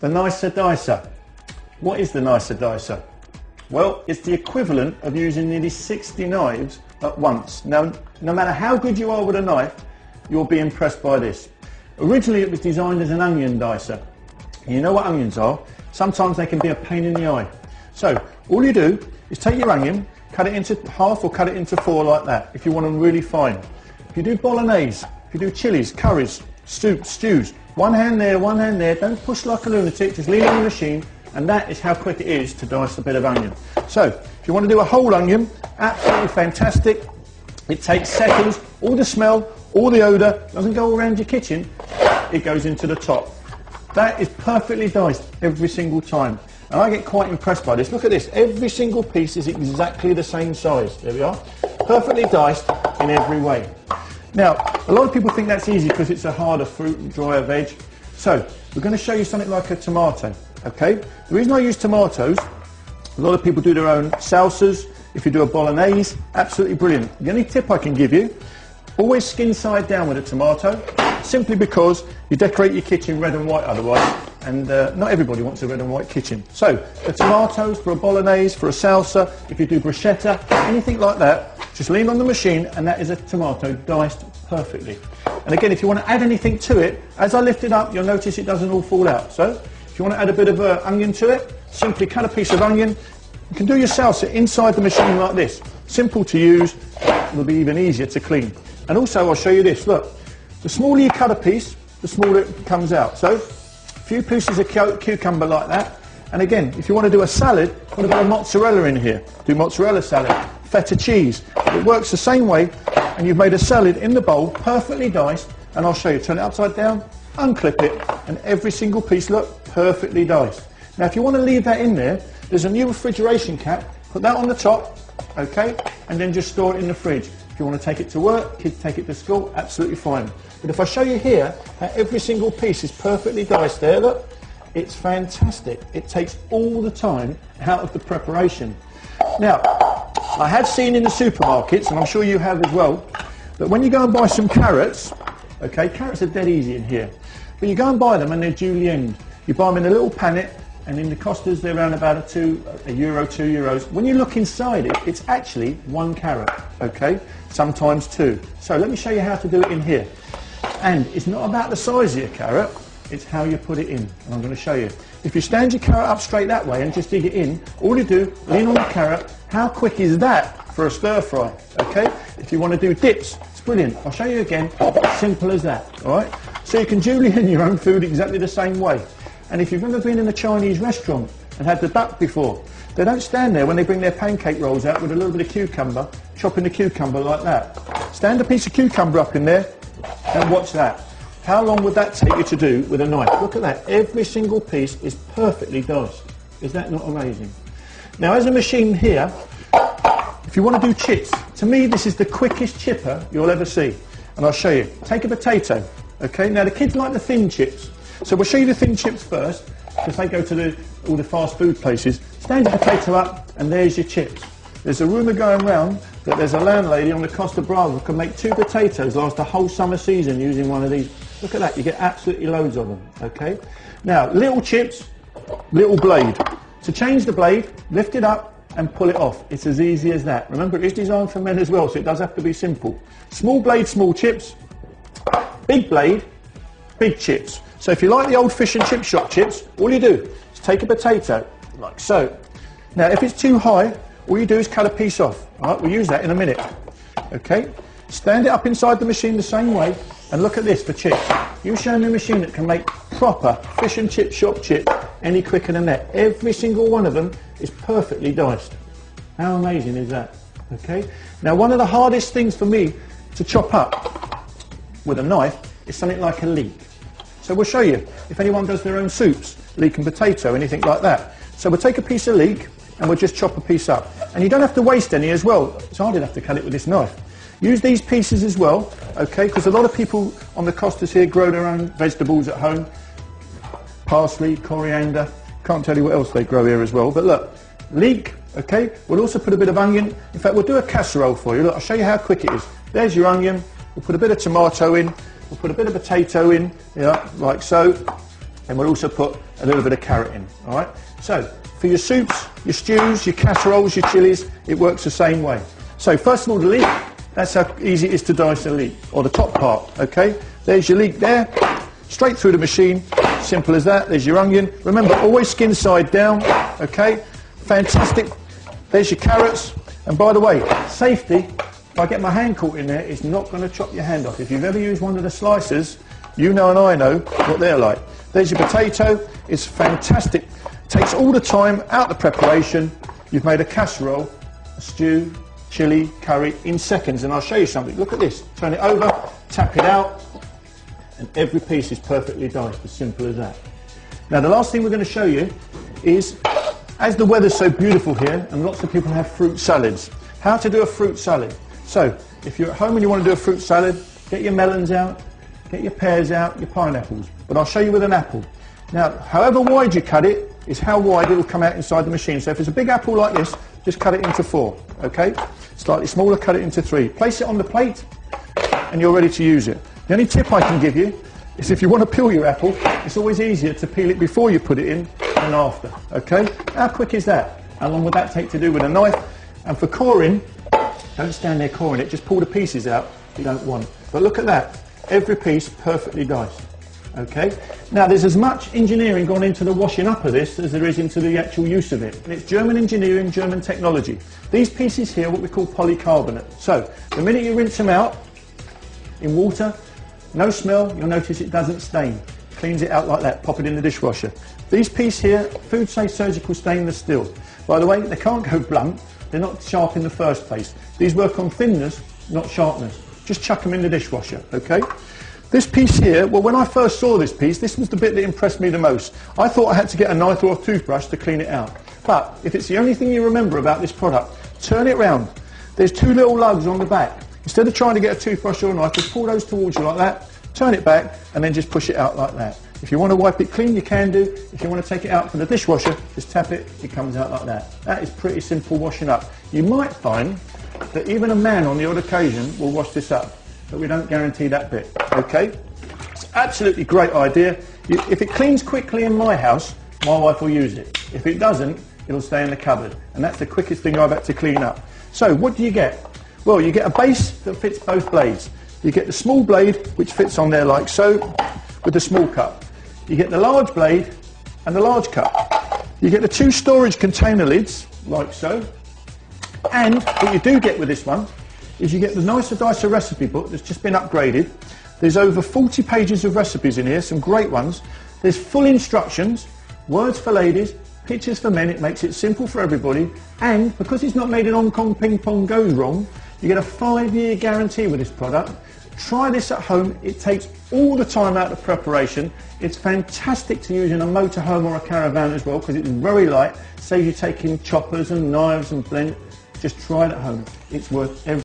The Nicer Dicer. What is the Nicer Dicer? Well, it's the equivalent of using nearly 60 knives at once. Now, no matter how good you are with a knife, you'll be impressed by this. Originally, it was designed as an onion dicer. You know what onions are? Sometimes they can be a pain in the eye. So, all you do is take your onion, cut it into half or cut it into four like that, if you want them really fine. If you do bolognese, if you do chilies, curries, stews, one hand there, don't push like a lunatic, just lean on the machine, and that is how quick it is to dice a bit of onion. So, if you want to do a whole onion, absolutely fantastic. It takes seconds, all the smell, all the odour, doesn't go around your kitchen, it goes into the top. That is perfectly diced every single time. And I get quite impressed by this. Look at this, every single piece is exactly the same size. There we are. Perfectly diced in every way. Now, a lot of people think that's easy because it's a harder fruit and drier veg. So, we're going to show you something like a tomato, okay? The reason I use tomatoes, a lot of people do their own salsas. If you do a bolognese, absolutely brilliant. The only tip I can give you, always skin side down with a tomato, simply because you decorate your kitchen red and white otherwise, and not everybody wants a red and white kitchen. So, the tomatoes for a bolognese, for a salsa, if you do bruschetta, anything like that, just lean on the machine and that is a tomato diced perfectly. And again, if you want to add anything to it, as I lift it up, you'll notice it doesn't all fall out. So, if you want to add a bit of onion to it, simply cut a piece of onion. You can do your salsa inside the machine like this. Simple to use, it'll be even easier to clean. And also, I'll show you this, look. The smaller you cut a piece, the smaller it comes out. So, a few pieces of cucumber like that. And again, if you want to do a salad, put a bit of mozzarella in here. Do mozzarella salad, feta cheese. It works the same way, and you've made a salad in the bowl, perfectly diced. And I'll show you, turn it upside down, unclip it, and every single piece, look, perfectly diced. Now, if you want to leave that in there, there's a new refrigeration cap. Put that on the top, okay, and then just store it in the fridge. If you want to take it to work, kids take it to school, absolutely fine. But if I show you here how every single piece is perfectly diced there, look, it's fantastic. It takes all the time out of the preparation. Now, I have seen in the supermarkets, and I'm sure you have as well, that when you go and buy some carrots, okay, carrots are dead easy in here, but you go and buy them and they're julienned. You buy them in a little pannet, and in the Costas they're around about a euro, €2. When you look inside it, it's actually one carrot, okay? Sometimes two. So let me show you how to do it in here. And it's not about the size of your carrot, it's how you put it in. And I'm going to show you. If you stand your carrot up straight that way and just dig it in, all you do, lean on the carrot. How quick is that for a stir fry, okay? If you want to do dips, it's brilliant. I'll show you again. Simple as that, all right? So you can julienne your own food exactly the same way. And if you've ever been in a Chinese restaurant and had the duck before, they don't stand there when they bring their pancake rolls out with a little bit of cucumber, chopping the cucumber like that. Stand a piece of cucumber up in there and watch that. How long would that take you to do with a knife? Look at that. Every single piece is perfectly diced. Is that not amazing? Now, as a machine here, if you want to do chips, to me this is the quickest chipper you'll ever see. And I'll show you. Take a potato. Okay, now the kids like the thin chips. So we'll show you the thin chips first, because they go to all the fast food places. Stand your potato up, and there's your chips. There's a rumour going round that there's a landlady on the Costa Brava who can make 2 potatoes last a whole summer season using one of these. Look at that, you get absolutely loads of them, okay? Now, little chips, little blade. To change the blade, lift it up and pull it off. It's as easy as that. Remember, it is designed for men as well, so it does have to be simple. Small blade, small chips. Big blade, big chips. So if you like the old fish and chip shop chips, all you do is take a potato, like so. Now, if it's too high, all you do is cut a piece off. All right, we'll use that in a minute. Okay? Stand it up inside the machine the same way, and look at this for chips. You show me a machine that can make proper fish and chip shop chip any quicker than that. Every single one of them is perfectly diced. How amazing is that? Okay? Now, one of the hardest things for me to chop up with a knife is something like a leek. So we'll show you, if anyone does their own soups, leek and potato, anything like that. So we'll take a piece of leek and we'll just chop a piece up. And you don't have to waste any as well. It's hard enough to cut it with this knife. Use these pieces as well, okay, because a lot of people on the Costas here grow their own vegetables at home. Parsley, coriander, can't tell you what else they grow here as well. But look, leek, okay, we'll also put a bit of onion. In fact, we'll do a casserole for you. Look, I'll show you how quick it is. There's your onion. We'll put a bit of tomato in. We'll put a bit of potato in, yeah, like so. and we'll also put a little bit of carrot in. All right. So for your soups, your stews, your casseroles, your chilies, it works the same way. So first of all, the leek. That's how easy it is to dice a leek, or the top part. Okay. There's your leek there. Straight through the machine. Simple as that. There's your onion. Remember, always skin side down. Okay. Fantastic. There's your carrots. And by the way, safety. If I get my hand caught in there, it's not going to chop your hand off. If you've ever used one of the slicers, you know and I know what they're like. There's your potato. It's fantastic. Takes all the time out the preparation. You've made a casserole, a stew, chili, curry in seconds. And I'll show you something. Look at this. Turn it over, tap it out, and every piece is perfectly diced. As simple as that. Now, the last thing we're going to show you is, as the weather's so beautiful here, and lots of people have fruit salads, how to do a fruit salad. So, if you're at home and you want to do a fruit salad, get your melons out, get your pears out, your pineapples. But I'll show you with an apple. Now, however wide you cut it is how wide it will come out inside the machine. So if it's a big apple like this, just cut it into 4, okay? Slightly smaller, cut it into 3. Place it on the plate, and you're ready to use it. The only tip I can give you is if you want to peel your apple, it's always easier to peel it before you put it in than after, okay? How quick is that? How long would that take to do with a knife? And for coring, don't stand there coring it, just pull the pieces out you don't want. But look at that, every piece perfectly diced, okay? Now there's as much engineering gone into the washing up of this as there is into the actual use of it. And it's German engineering, German technology. These pieces here are what we call polycarbonate. So the minute you rinse them out in water, no smell, you'll notice it doesn't stain. Cleans it out like that, pop it in the dishwasher. These pieces here, food safe surgical stainless steel. By the way, they can't go blunt. They're not sharp in the first place. These work on thinness, not sharpness. Just chuck them in the dishwasher, okay? This piece here, well, when I first saw this piece, this was the bit that impressed me the most. I thought I had to get a knife or a toothbrush to clean it out. But if it's the only thing you remember about this product, turn it round. There's 2 little lugs on the back. Instead of trying to get a toothbrush or a knife, just pull those towards you like that, turn it back, and then just push it out like that. If you want to wipe it clean, you can do. If you want to take it out from the dishwasher, just tap it, it comes out like that. That is pretty simple washing up. You might find that even a man on the odd occasion will wash this up, but we don't guarantee that bit, okay? It's absolutely great idea. If it cleans quickly in my house, my wife will use it. If it doesn't, it'll stay in the cupboard, and that's the quickest thing I've had to clean up. So what do you get? Well, you get a base that fits both blades. You get the small blade, which fits on there like so, with the small cup. You get the large blade and the large cup. You get the 2 storage container lids, like so. And what you do get with this one is you get the Nicer Dicer recipe book that's just been upgraded. There's over 40 pages of recipes in here, some great ones. There's full instructions, words for ladies, pictures for men. It makes it simple for everybody. And because it's not made in Hong Kong ping pong goes wrong, you get a 5-year guarantee with this product. Try this at home. It takes all the time out of preparation. It's fantastic to use in a motorhome or a caravan as well because it's very light. Saves you taking choppers and knives and blend. Just try it at home. It's worth every